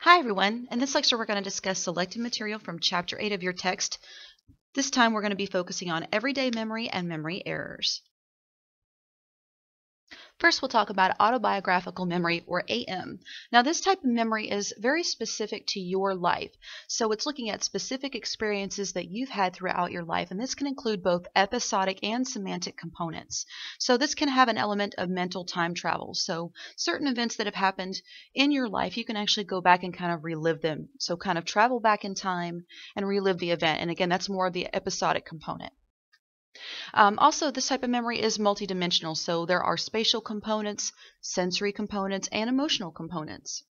Hi everyone, in this lecture we're going to discuss selected material from Chapter 8 of your text. This time we're going to be focusing on everyday memory and memory errors. First, we'll talk about autobiographical memory, or AM. Now, this type of memory is very specific to your life. So it's looking at specific experiences that you've had throughout your life, and this can include both episodic and semantic components. So this can have an element of mental time travel. So certain events that have happened in your life, you can actually go back and kind of relive them. So kind of travel back in time and relive the event. And again, that's more of the episodic component. Also, this type of memory is multidimensional, so there are spatial components, sensory components, and emotional components.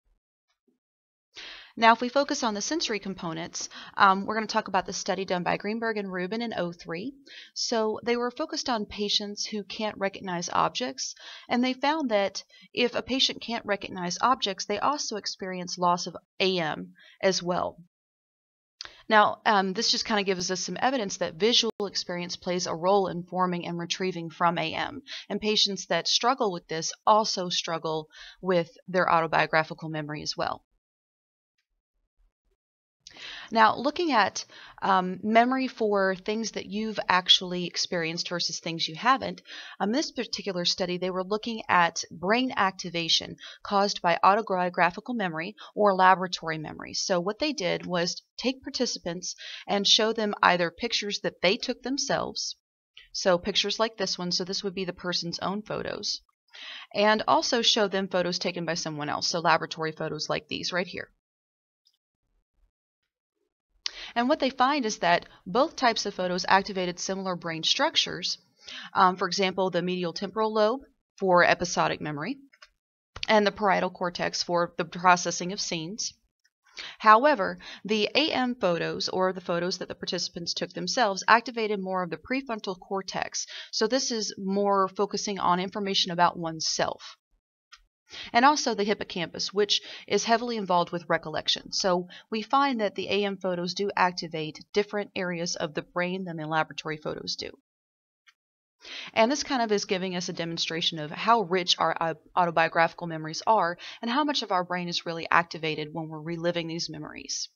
Now, if we focus on the sensory components, we're going to talk about the study done by Greenberg and Rubin in '03. So they were focused on patients who can't recognize objects, and they found that if a patient can't recognize objects, they also experience loss of AM as well. Now, this just kind of gives us some evidence that visual experience plays a role in forming and retrieving from AM. And patients that struggle with this also struggle with their autobiographical memory as well. Now, looking at memory for things that you've actually experienced versus things you haven't, this particular study, they were looking at brain activation caused by autobiographical memory or laboratory memory. So what they did was take participants and show them either pictures that they took themselves, so pictures like this one, so this would be the person's own photos, and also show them photos taken by someone else, so laboratory photos like these right here. And what they find is that both types of photos activated similar brain structures. For example, the medial temporal lobe for episodic memory and the parietal cortex for the processing of scenes. However, the AM photos, or the photos that the participants took themselves, activated more of the prefrontal cortex. So this is more focusing on information about oneself. And also the hippocampus, which is heavily involved with recollection. So we find that the AM photos do activate different areas of the brain than the laboratory photos do. And this kind of is giving us a demonstration of how rich our autobiographical memories are and how much of our brain is really activated when we're reliving these memories.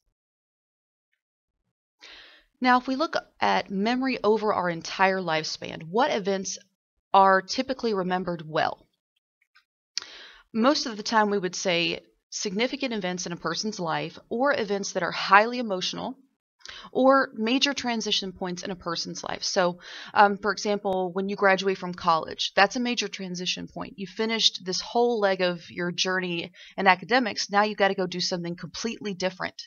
Now, if we look at memory over our entire lifespan, what events are typically remembered well? Most of the time we would say significant events in a person's life, or events that are highly emotional, or major transition points in a person's life. So, for example, when you graduate from college, that's a major transition point. You finished this whole leg of your journey in academics, now you've got to go do something completely different.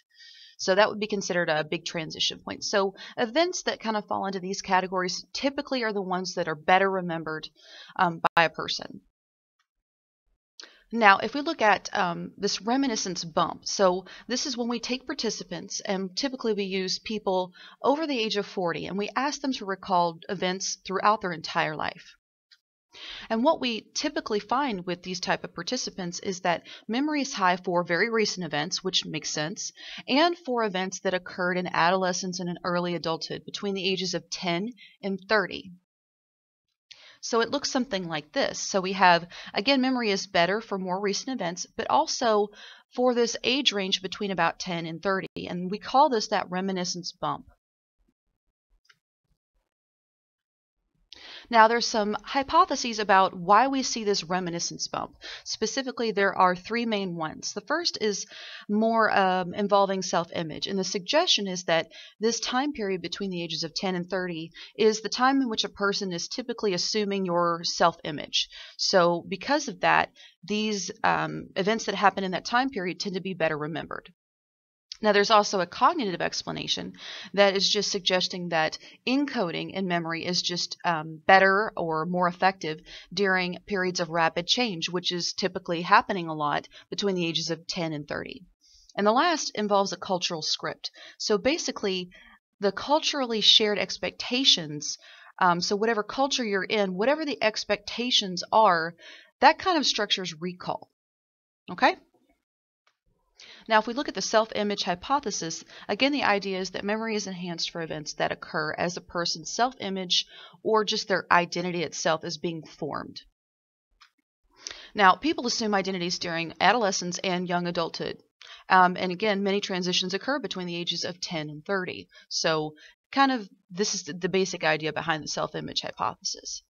So that would be considered a big transition point. So events that kind of fall into these categories typically are the ones that are better remembered by a person. Now, if we look at this reminiscence bump, so this is when we take participants, and typically we use people over the age of 40, and we ask them to recall events throughout their entire life. And what we typically find with these type of participants is that memory is high for very recent events, which makes sense, and for events that occurred in adolescence and in early adulthood between the ages of 10 and 30. So it looks something like this. So we have, again, memory is better for more recent events, but also for this age range between about 10 and 30. And we call this that reminiscence bump. Now, there's some hypotheses about why we see this reminiscence bump. Specifically, there are three main ones. The first is more involving self-image, and the suggestion is that this time period between the ages of 10 and 30 is the time in which a person is typically assuming your self-image. So because of that, these events that happen in that time period tend to be better remembered. Now, there's also a cognitive explanation that is just suggesting that encoding in memory is just better or more effective during periods of rapid change, which is typically happening a lot between the ages of 10 and 30. And the last involves a cultural script. So basically, the culturally shared expectations, so whatever culture you're in, whatever the expectations are, that kind of structures recall. Okay? Now, if we look at the self-image hypothesis, again, the idea is that memory is enhanced for events that occur as a person's self-image or just their identity itself is being formed. Now, people assume identities during adolescence and young adulthood. And again, many transitions occur between the ages of 10 and 30. So kind of this is the basic idea behind the self-image hypothesis.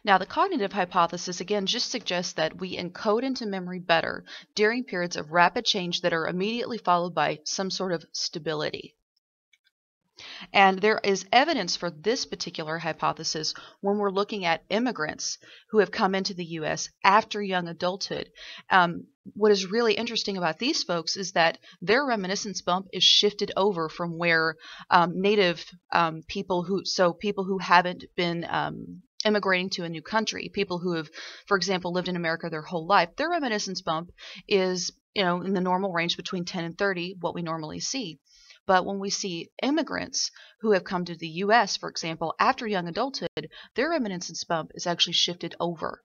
Now, the cognitive hypothesis, again, just suggests that we encode into memory better during periods of rapid change that are immediately followed by some sort of stability. And there is evidence for this particular hypothesis when we're looking at immigrants who have come into the U.S. after young adulthood. What is really interesting about these folks is that their reminiscence bump is shifted over from where native people who haven't been immigrating to a new country, people who have, for example, lived in America their whole life, their reminiscence bump is, in the normal range between 10 and 30, what we normally see. But when we see immigrants who have come to the U.S., for example, after young adulthood, their reminiscence bump is actually shifted over.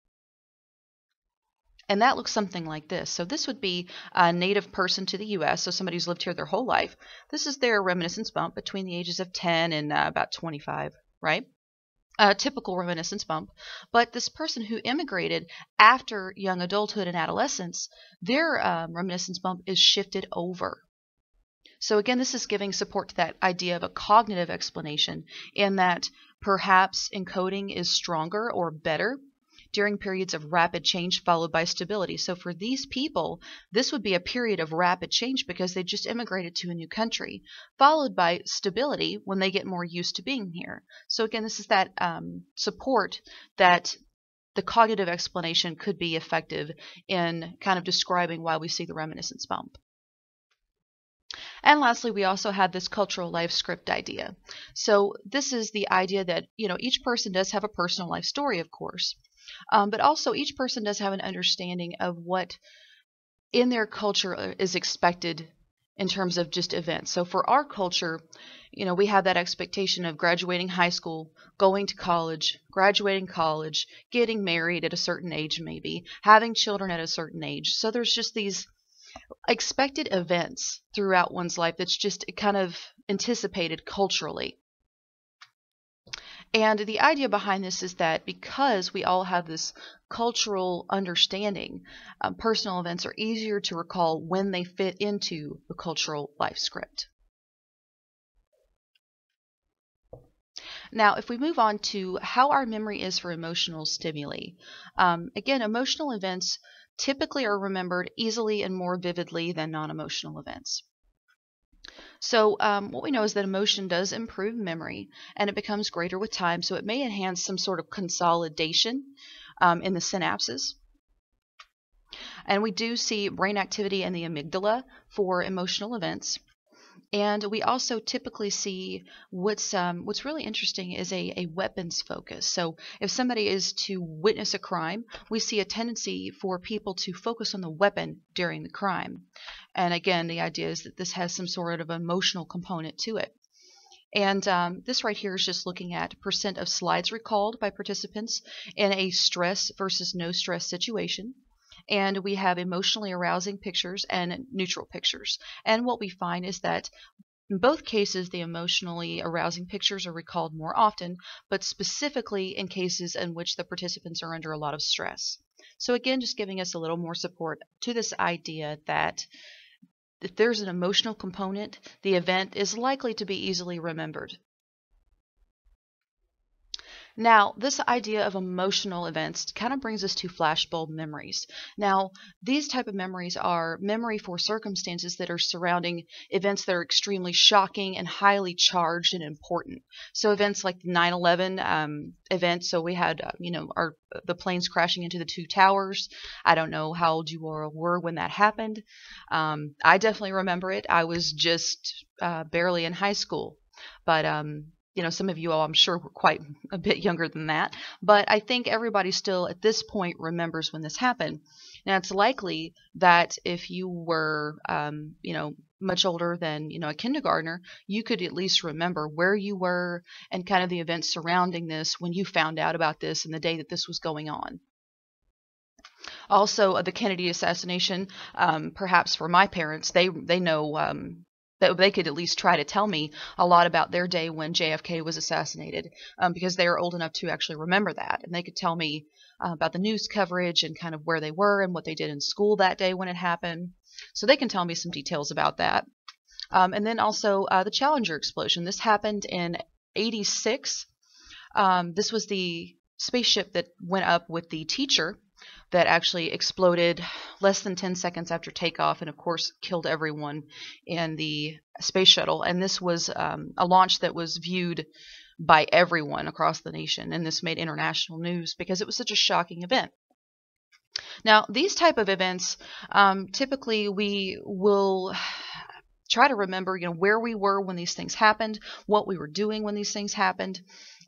And that looks something like this. So this would be a native person to the U.S., so somebody who's lived here their whole life. This is their reminiscence bump between the ages of 10 and about 25, right? A typical reminiscence bump. But this person who immigrated after young adulthood and adolescence, their reminiscence bump is shifted over. So again, this is giving support to that idea of a cognitive explanation in that perhaps encoding is stronger or better during periods of rapid change followed by stability. So for these people, this would be a period of rapid change because they just immigrated to a new country, followed by stability when they get more used to being here. So again, this is that support that the cognitive explanation could be effective in kind of describing why we see the reminiscence bump. And lastly, we also have this cultural life script idea. So this is the idea that, each person does have a personal life story, of course, but also each person does have an understanding of what in their culture is expected in terms of just events. So for our culture, we have that expectation of graduating high school, going to college, graduating college, getting married at a certain age maybe, having children at a certain age. So there's just these expected events throughout one's life that's just kind of anticipated culturally. And the idea behind this is that because we all have this cultural understanding, personal events are easier to recall when they fit into the cultural life script. Now, if we move on to how our memory is for emotional stimuli, again, emotional events typically are remembered easily and more vividly than non-emotional events. So what we know is that emotion does improve memory and it becomes greater with time, so it may enhance some sort of consolidation in the synapses. And we do see brain activity in the amygdala for emotional events. And we also typically see what's really interesting is a weapons focus. So if somebody is to witness a crime, we see a tendency for people to focus on the weapon during the crime. And again, the idea is that this has some sort of emotional component to it. And this right here is just looking at percent of slides recalled by participants in a stress versus no stress situation. And we have emotionally arousing pictures and neutral pictures. And what we find is that in both cases, the emotionally arousing pictures are recalled more often, but specifically in cases in which the participants are under a lot of stress. So again, just giving us a little more support to this idea that if there's an emotional component, the event is likely to be easily remembered. Now, this idea of emotional events kind of brings us to flashbulb memories. Now, these type of memories are memory for circumstances that are surrounding events that are extremely shocking and highly charged and important. So events like the 9/11 event, so we had, the planes crashing into the two towers. I don't know how old you all were when that happened. I definitely remember it. I was just barely in high school, but some of you all, I'm sure, were quite a bit younger than that. But I think everybody still at this point remembers when this happened. Now, it's likely that if you were, much older than, a kindergartner, you could at least remember where you were and kind of the events surrounding this when you found out about this and the day that this was going on. Also, the Kennedy assassination, perhaps for my parents, they know that they could at least try to tell me a lot about their day when JFK was assassinated, because they are old enough to actually remember that. And they could tell me about the news coverage and kind of where they were and what they did in school that day when it happened. So they can tell me some details about that. And then also the Challenger explosion. This happened in '86. This was the spaceship that went up with the teacher that actually exploded less than 10 seconds after takeoff, and of course killed everyone in the space shuttle. And this was a launch that was viewed by everyone across the nation, and this made international news because it was such a shocking event. Now, these type of events, typically we will try to remember, where we were when these things happened, what we were doing when these things happened.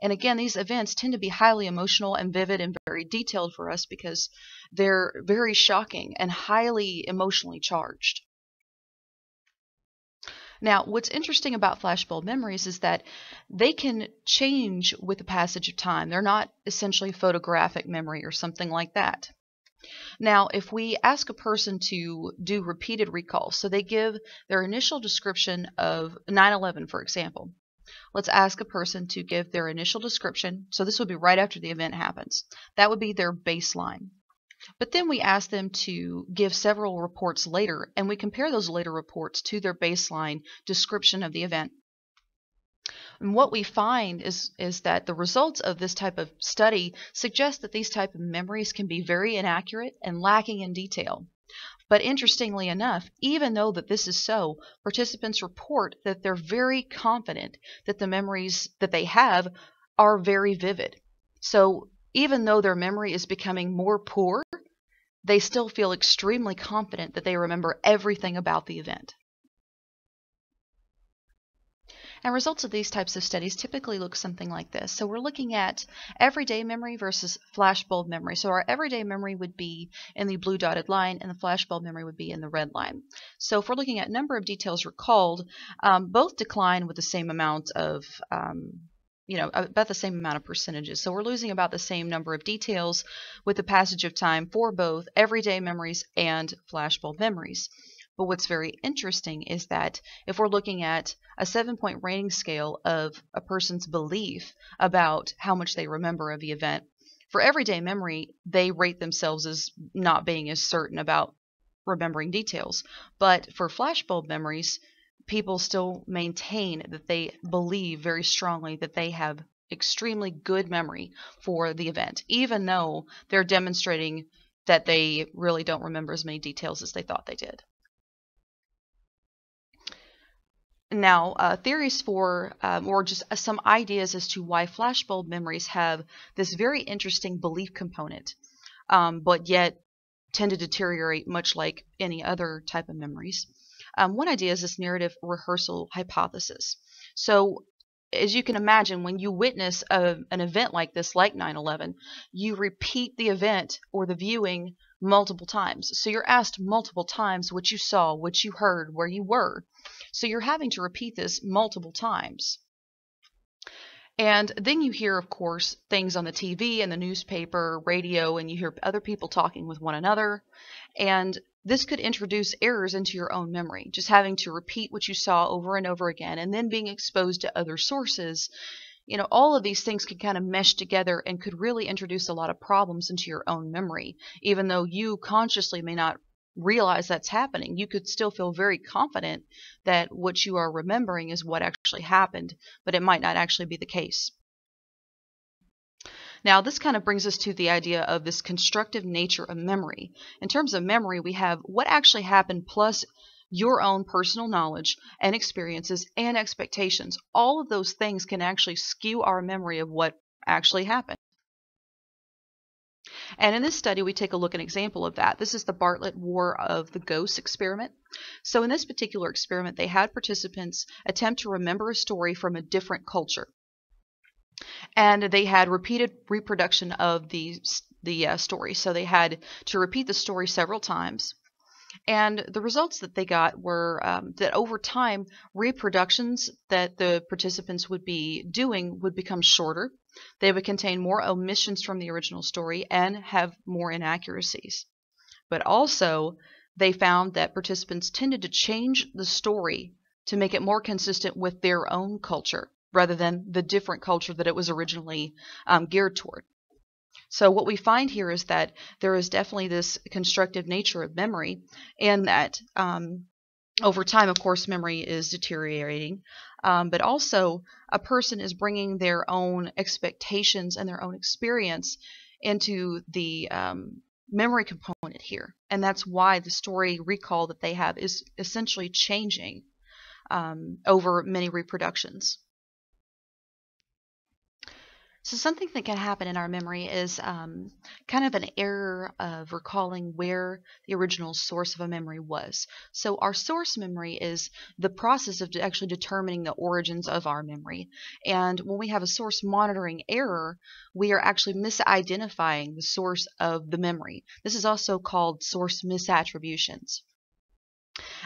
And again, these events tend to be highly emotional and vivid and very detailed for us because they're very shocking and highly emotionally charged. Now, what's interesting about flashbulb memories is that they can change with the passage of time. They're not essentially photographic memory or something like that. Now, if we ask a person to do repeated recalls, so they give their initial description of 9/11, for example. Let's ask a person to give their initial description. So this would be right after the event happens. That would be their baseline. But then we ask them to give several reports later, and we compare those later reports to their baseline description of the event. And what we find is that the results of this type of study suggest that these type of memories can be very inaccurate and lacking in detail. But interestingly enough, even though that this is so, participants report that they're very confident that the memories that they have are very vivid. So even though their memory is becoming more poor, they still feel extremely confident that they remember everything about the event. And results of these types of studies typically look something like this. So we're looking at everyday memory versus flashbulb memory. So our everyday memory would be in the blue dotted line, and the flashbulb memory would be in the red line. So if we're looking at number of details recalled, both decline with the same amount of about the same amount of percentages. So we're losing about the same number of details with the passage of time for both everyday memories and flashbulb memories. But what's very interesting is that if we're looking at a 7-point rating scale of a person's belief about how much they remember of the event, for everyday memory, they rate themselves as not being as certain about remembering details. But for flashbulb memories, people still maintain that they believe very strongly that they have extremely good memory for the event, even though they're demonstrating that they really don't remember as many details as they thought they did. Now, theories for, or just some ideas as to why flashbulb memories have this very interesting belief component, but yet tend to deteriorate much like any other type of memories. One idea is this narrative rehearsal hypothesis. So, as you can imagine, when you witness an event like this, like 9/11, you repeat the event or the viewing multiple times. So you're asked multiple times what you saw, what you heard, where you were. So you're having to repeat this multiple times. And then you hear, of course, things on the TV and the newspaper, radio, and you hear other people talking with one another. And this could introduce errors into your own memory, just having to repeat what you saw over and over again, and then being exposed to other sources. All of these things could kind of mesh together and could really introduce a lot of problems into your own memory. Even though you consciously may not realize that's happening, you could still feel very confident that what you are remembering is what actually happened, but it might not actually be the case. Now, this kind of brings us to the idea of this constructive nature of memory. In terms of memory, we have what actually happened plus your own personal knowledge and experiences and expectations. All of those things can actually skew our memory of what actually happened. And in this study, we take a look at an example of that. This is the Bartlett War of the Ghosts experiment. So in this particular experiment, they had participants attempt to remember a story from a different culture. And they had repeated reproduction of the story. So they had to repeat the story several times. And the results that they got were that over time, reproductions that the participants would be doing would become shorter. They would contain more omissions from the original story and have more inaccuracies. But also, they found that participants tended to change the story to make it more consistent with their own culture rather than the different culture that it was originally geared toward. So what we find here is that there is definitely this constructive nature of memory, and that over time, of course, memory is deteriorating, but also a person is bringing their own expectations and their own experience into the memory component here. And that's why the story recall that they have is essentially changing over many reproductions. So something that can happen in our memory is kind of an error of recalling where the original source of a memory was. So our source memory is the process of actually determining the origins of our memory. And when we have a source monitoring error, we are actually misidentifying the source of the memory. This is also called source misattributions.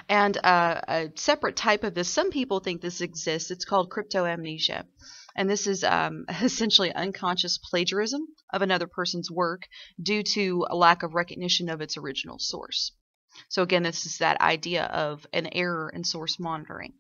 And a separate type of this, some people think this exists, it's called cryptomnesia. And this is essentially unconscious plagiarism of another person's work due to a lack of recognition of its original source. So again, this is that idea of an error in source monitoring.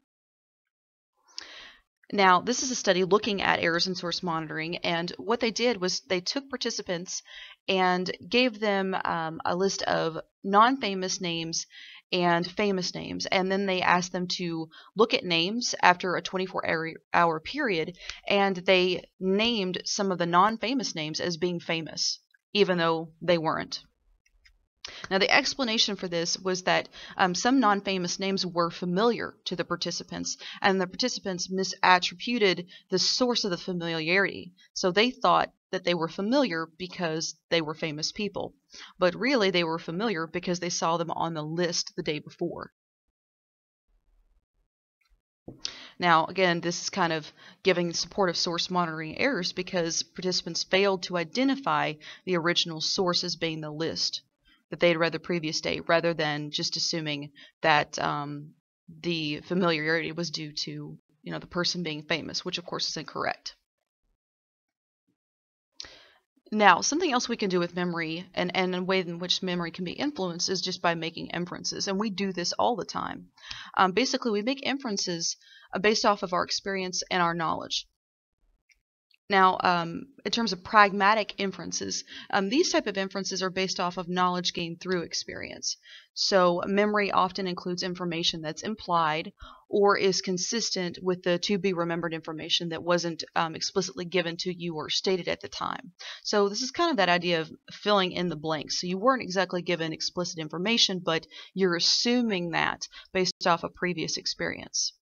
Now, this is a study looking at errors in source monitoring, and what they did was they took participants and gave them a list of non-famous names and famous names, and then they asked them to look at names after a 24-hour period, and they named some of the non-famous names as being famous, even though they weren't. Now, the explanation for this was that some non-famous names were familiar to the participants, and the participants misattributed the source of the familiarity. So they thought that they were familiar because they were famous people, but really they were familiar because they saw them on the list the day before. Now, again, this is kind of giving support of source monitoring errors because participants failed to identify the original source as being the list that they had read the previous day, rather than just assuming that the familiarity was due to, the person being famous, which of course is incorrect. Now, something else we can do with memory, and a way in which memory can be influenced, is just by making inferences, and we do this all the time. Basically, we make inferences based off of our experience and our knowledge. Now, in terms of pragmatic inferences, these type of inferences are based off of knowledge gained through experience. So memory often includes information that's implied or is consistent with the to-be-remembered information that wasn't explicitly given to you or stated at the time. So this is kind of that idea of filling in the blanks. So you weren't exactly given explicit information, but you're assuming that based off of previous experience.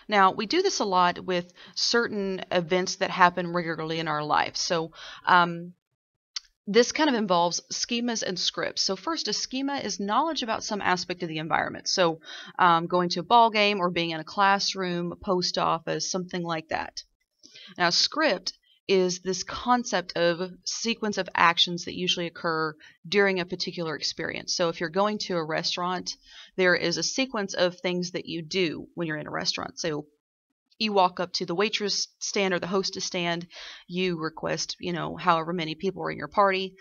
Now, we do this a lot with certain events that happen regularly in our life. So this kind of involves schemas and scripts. So first, a schema is knowledge about some aspect of the environment. So going to a ball game or being in a classroom, a post office, something like that. Now, script is this concept of sequence of actions that usually occur during a particular experience. So if you're going to a restaurant, there is a sequence of things that you do when you're in a restaurant. So you walk up to the waitress stand or the hostess stand, you request, however many people are in your party,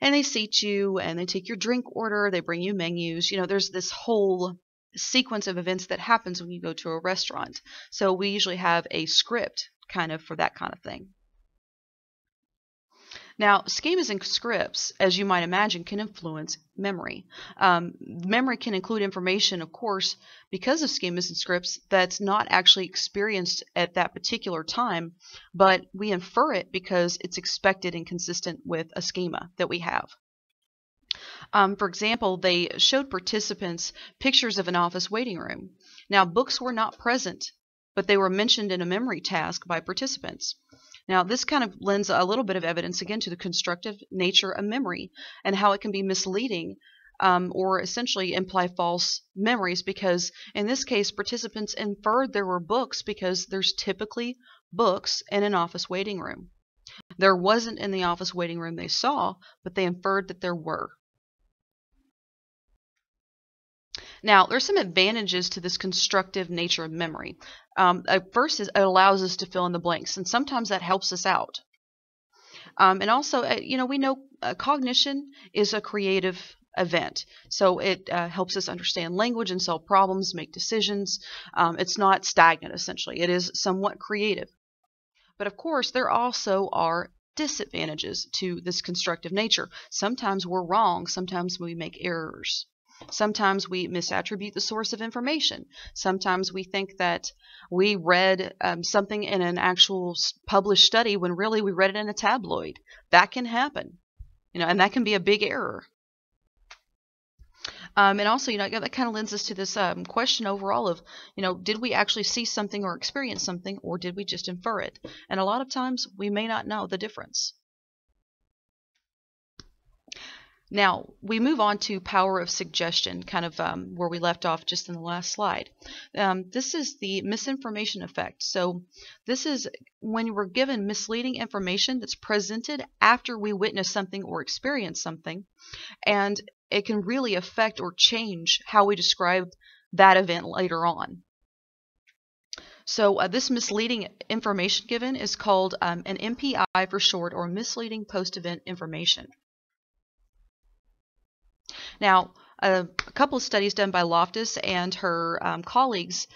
and they seat you and they take your drink order, they bring you menus. There's this whole sequence of events that happens when you go to a restaurant. So we usually have a script kind of for that kind of thing. Now, schemas and scripts, as you might imagine, can influence memory. Memory can include information, of course, because of schemas and scripts that's not actually experienced at that particular time, but we infer it because it's expected and consistent with a schema that we have. For example, they showed participants pictures of an office waiting room. Now, books were not present, but they were mentioned in a memory task by participants. Now, this kind of lends a little bit of evidence, again, to the constructive nature of memory and how it can be misleading or essentially imply false memories, because in this case, participants inferred there were books because there's typically books in an office waiting room. There wasn't in the office waiting room they saw, but they inferred that there were. Now, there's some advantages to this constructive nature of memory. First, it allows us to fill in the blanks, and sometimes that helps us out. And also, we know cognition is a creative event. So it helps us understand language and solve problems, make decisions. It's not stagnant, essentially. It is somewhat creative. But of course, there also are disadvantages to this constructive nature. Sometimes we're wrong. Sometimes we make errors. Sometimes we misattribute the source of information. Sometimes we think that we read something in an actual published study when really we read it in a tabloid. That can happen, and that can be a big error. And also, that kind of lends us to this question overall of, did we actually see something or experience something, or did we just infer it? And a lot of times we may not know the difference. Now, we move on to power of suggestion, kind of where we left off just in the last slide. This is the misinformation effect. So this is when we're given misleading information that's presented after we witness something or experience something, and it can really affect or change how we describe that event later on. So this misleading information given is called an MPI for short, or misleading post-event information. Now, a couple of studies done by Loftus and her colleagues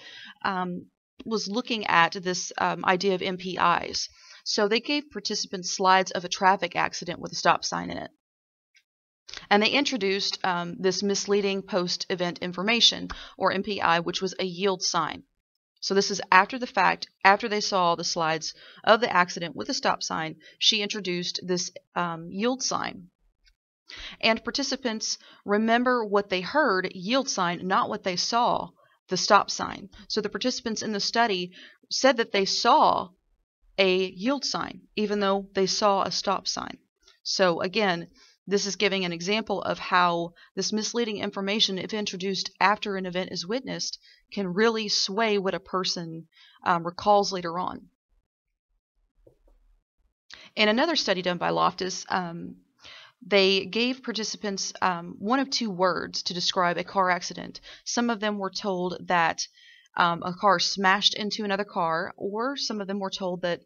was looking at this idea of MPIs. So they gave participants slides of a traffic accident with a stop sign in it. And they introduced this misleading post-event information, or MPI, which was a yield sign. So this is after the fact, after they saw the slides of the accident with a stop sign, she introduced this yield sign. And participants remember what they heard, yield sign, not what they saw, the stop sign. So the participants in the study said that they saw a yield sign, even though they saw a stop sign. So again, this is giving an example of how this misleading information, if introduced after an event is witnessed, can really sway what a person recalls later on. In another study done by Loftus, they gave participants one of two words to describe a car accident. Some of them were told that a car smashed into another car, or some of them were told that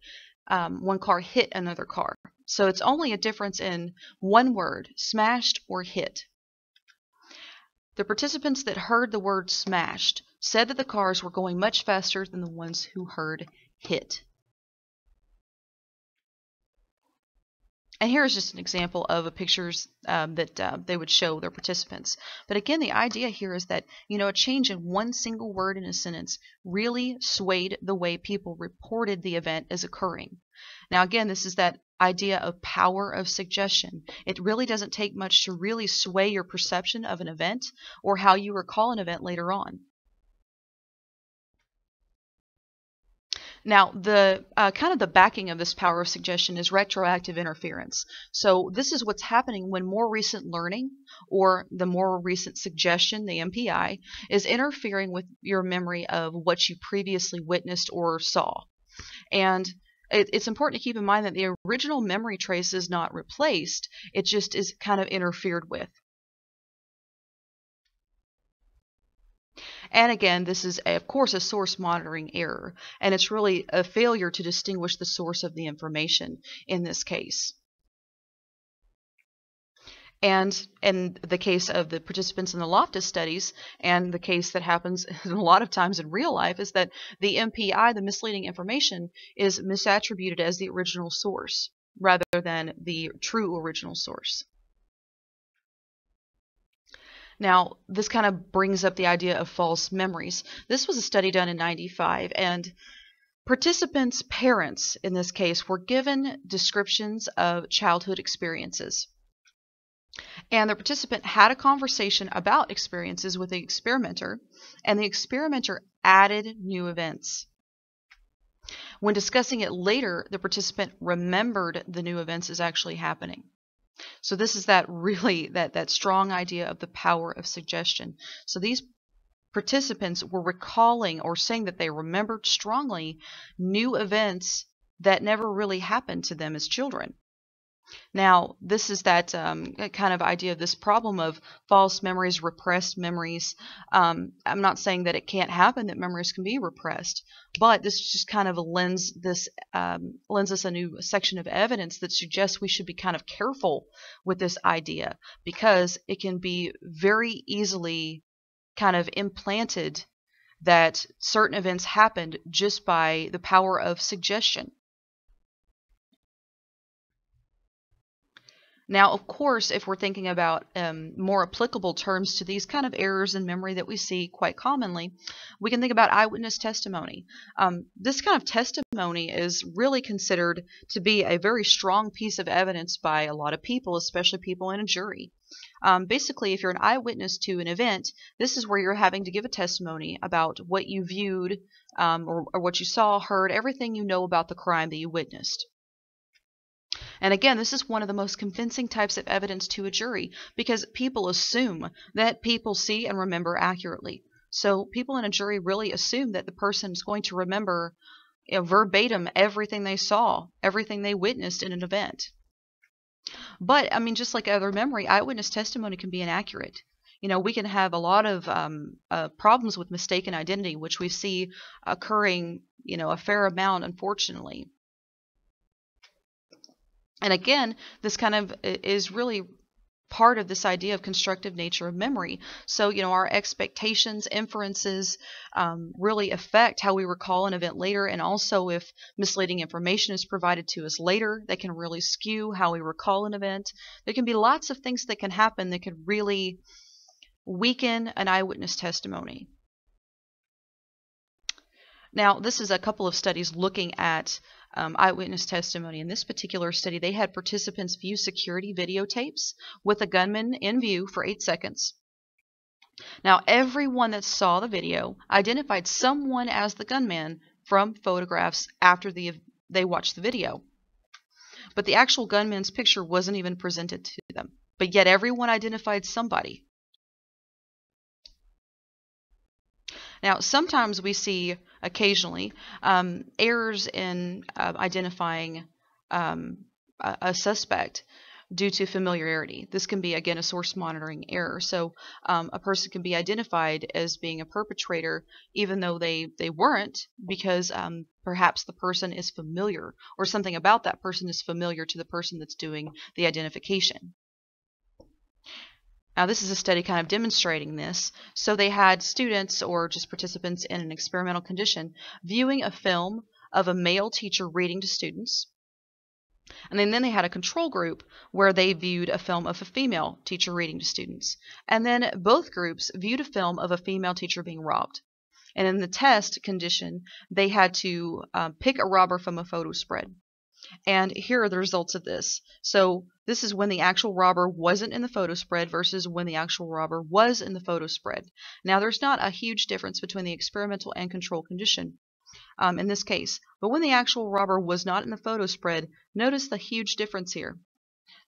one car hit another car. So it's only a difference in one word, smashed or hit. The participants that heard the word smashed said that the cars were going much faster than the ones who heard hit. And here's just an example of a pictures that they would show their participants. But again, the idea here is that, a change in one single word in a sentence really swayed the way people reported the event as occurring. Now again, this is that idea of power of suggestion. It really doesn't take much to really sway your perception of an event or how you recall an event later on. Now, the kind of the backing of this power of suggestion is retroactive interference. So this is what's happening when more recent learning, or the more recent suggestion, the MPI, is interfering with your memory of what you previously witnessed or saw. And it's important to keep in mind that the original memory trace is not replaced, it just is kind of interfered with. And again, this is, of course, a source monitoring error, and it's really a failure to distinguish the source of the information in this case. And in the case of the participants in the Loftus studies, and the case that happens a lot of times in real life, is that the MPI, the misleading information, is misattributed as the original source rather than the true original source. Now, this kind of brings up the idea of false memories. This was a study done in '95, and participants' parents, in this case, were given descriptions of childhood experiences. And the participant had a conversation about experiences with the experimenter, and the experimenter added new events. When discussing it later, the participant remembered the new events as actually happening. So this is that strong idea of the power of suggestion. So these participants were recalling or saying that they remembered strongly new events that never really happened to them as children. Now, this is that kind of idea of this problem of false memories, repressed memories. I'm not saying that it can't happen, that memories can be repressed, but this just kind of lends us a new section of evidence that suggests we should be kind of careful with this idea, because it can be very easily kind of implanted that certain events happened just by the power of suggestion. Now, of course, if we're thinking about more applicable terms to these kind of errors in memory that we see quite commonly, we can think about eyewitness testimony. This kind of testimony is really considered to be a very strong piece of evidence by a lot of people, especially people in a jury. Basically, if you're an eyewitness to an event, this is where you're having to give a testimony about what you viewed, or what you saw, heard, everything you know about the crime that you witnessed. And again, this is one of the most convincing types of evidence to a jury, because people assume that people see and remember accurately. So people in a jury really assume that the person is going to remember, verbatim everything they saw, everything they witnessed in an event. But I mean, just like other memory, eyewitness testimony can be inaccurate. We can have a lot of problems with mistaken identity, which we see occurring, a fair amount, unfortunately. And again, this kind of is really part of this idea of constructive nature of memory. So, our expectations, inferences really affect how we recall an event later. And also, if misleading information is provided to us later, that can really skew how we recall an event. There can be lots of things that can happen that could really weaken an eyewitness testimony. Now, this is a couple of studies looking at eyewitness testimony. In this particular study, they had participants view security videotapes with a gunman in view for 8 seconds. Now, everyone that saw the video identified someone as the gunman from photographs after they watched the video. But the actual gunman's picture wasn't even presented to them. But yet everyone identified somebody. Now, sometimes we see, occasionally, errors in identifying a suspect due to familiarity. This can be, again, a source monitoring error. So a person can be identified as being a perpetrator even though they weren't, because perhaps the person is familiar, or something about that person is familiar to the person that's doing the identification. Now, this is a study kind of demonstrating this. So they had students, or just participants in an experimental condition, viewing a film of a male teacher reading to students. And then they had a control group where they viewed a film of a female teacher reading to students. And then both groups viewed a film of a female teacher being robbed. And in the test condition, they had to pick a robber from a photo spread. And here are the results of this. So this is when the actual robber wasn't in the photo spread versus when the actual robber was in the photo spread. Now, there's not a huge difference between the experimental and control condition in this case. But when the actual robber was not in the photo spread, notice the huge difference here.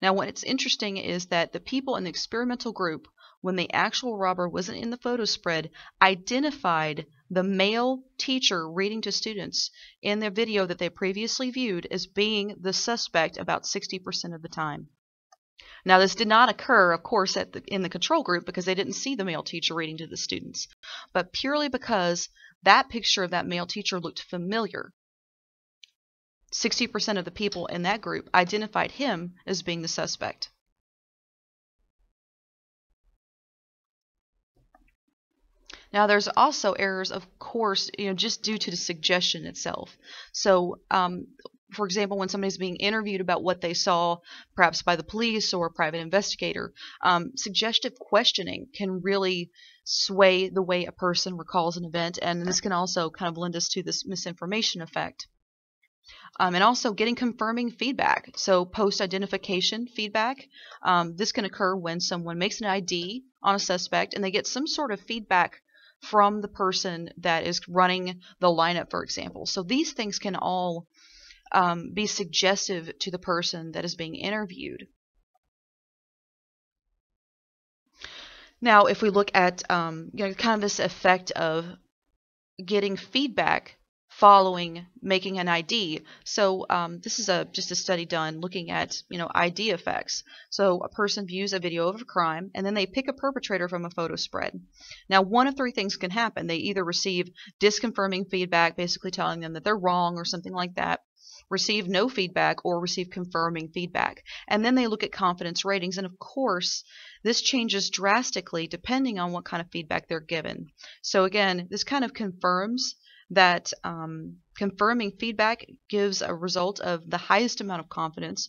Now, what's interesting is that the people in the experimental group, when the actual robber wasn't in the photo spread, identified the male teacher reading to students in their video that they previously viewed as being the suspect about 60% of the time. Now, this did not occur, of course, in the control group, because they didn't see the male teacher reading to the students, but purely because that picture of that male teacher looked familiar. 60% of the people in that group identified him as being the suspect. Now, there's also errors, of course, just due to the suggestion itself. So, for example, when somebody's being interviewed about what they saw, perhaps by the police or a private investigator, suggestive questioning can really sway the way a person recalls an event, and this can also kind of lend us to this misinformation effect. And also getting confirming feedback. So post-identification feedback. This can occur when someone makes an ID on a suspect and they get some sort of feedback from the person that is running the lineup, for example. So these things can all be suggestive to the person that is being interviewed. Now, if we look at kind of this effect of getting feedback following making an ID. So this is just a study done looking at ID effects. So a person views a video of a crime and then they pick a perpetrator from a photo spread. Now one of three things can happen. They either receive disconfirming feedback, basically telling them that they're wrong or something like that, receive no feedback, or receive confirming feedback. And then they look at confidence ratings, and of course this changes drastically depending on what kind of feedback they're given. So again, this kind of confirms that confirming feedback gives a result of the highest amount of confidence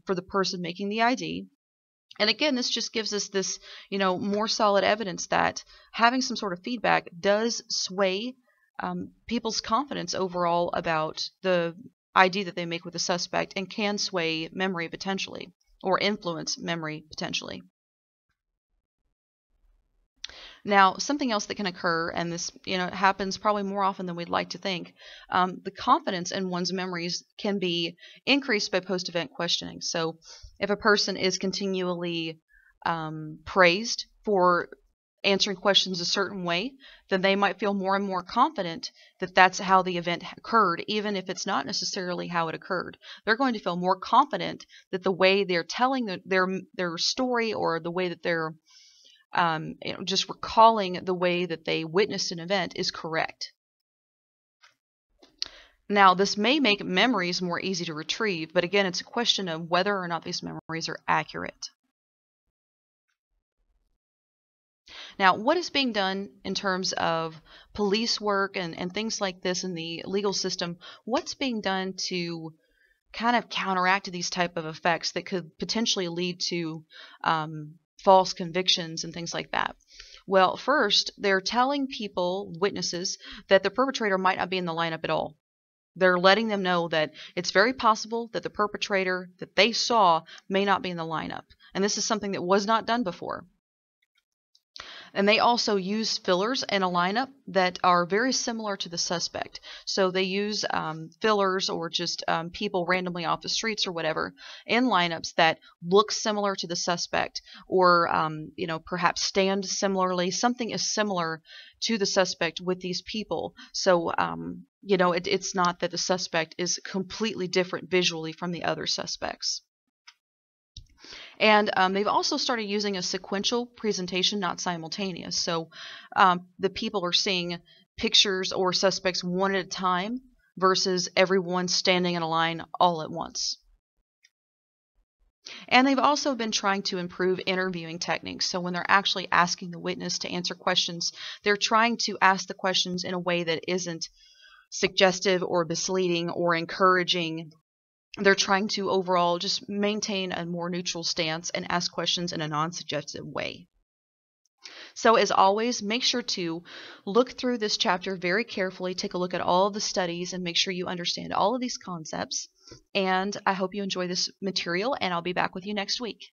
for the person making the ID. And again, this just gives us this, more solid evidence that having some sort of feedback does sway people's confidence overall about the ID that they make with the suspect, and can sway memory potentially, or influence memory potentially. Now, something else that can occur, and this happens probably more often than we'd like to think, the confidence in one's memories can be increased by post-event questioning. So if a person is continually praised for answering questions a certain way, then they might feel more and more confident that that's how the event occurred, even if it's not necessarily how it occurred. They're going to feel more confident that the way they're telling their story, or the way that they're just recalling the way that they witnessed an event, is correct. Now, this may make memories more easy to retrieve, but again, it's a question of whether or not these memories are accurate. Now, what is being done in terms of police work and things like this in the legal system? What's being done to kind of counteract these type of effects that could potentially lead to false convictions and things like that? Well, first, they're telling people, witnesses, that the perpetrator might not be in the lineup at all. They're letting them know that it's very possible that the perpetrator that they saw may not be in the lineup. And this is something that was not done before. And they also use fillers in a lineup that are very similar to the suspect. So they use fillers, or just people randomly off the streets or whatever, in lineups that look similar to the suspect, or perhaps stand similarly. Something is similar to the suspect with these people. So it's not that the suspect is completely different visually from the other suspects. And they've also started using a sequential presentation, not simultaneous. So the people are seeing pictures or suspects one at a time versus everyone standing in a line all at once. And they've also been trying to improve interviewing techniques. So when they're actually asking the witness to answer questions, they're trying to ask the questions in a way that isn't suggestive or misleading or encouraging. They're trying to overall just maintain a more neutral stance and ask questions in a non-suggestive way. So as always, make sure to look through this chapter very carefully, take a look at all of the studies, and make sure you understand all of these concepts. And I hope you enjoy this material, and I'll be back with you next week.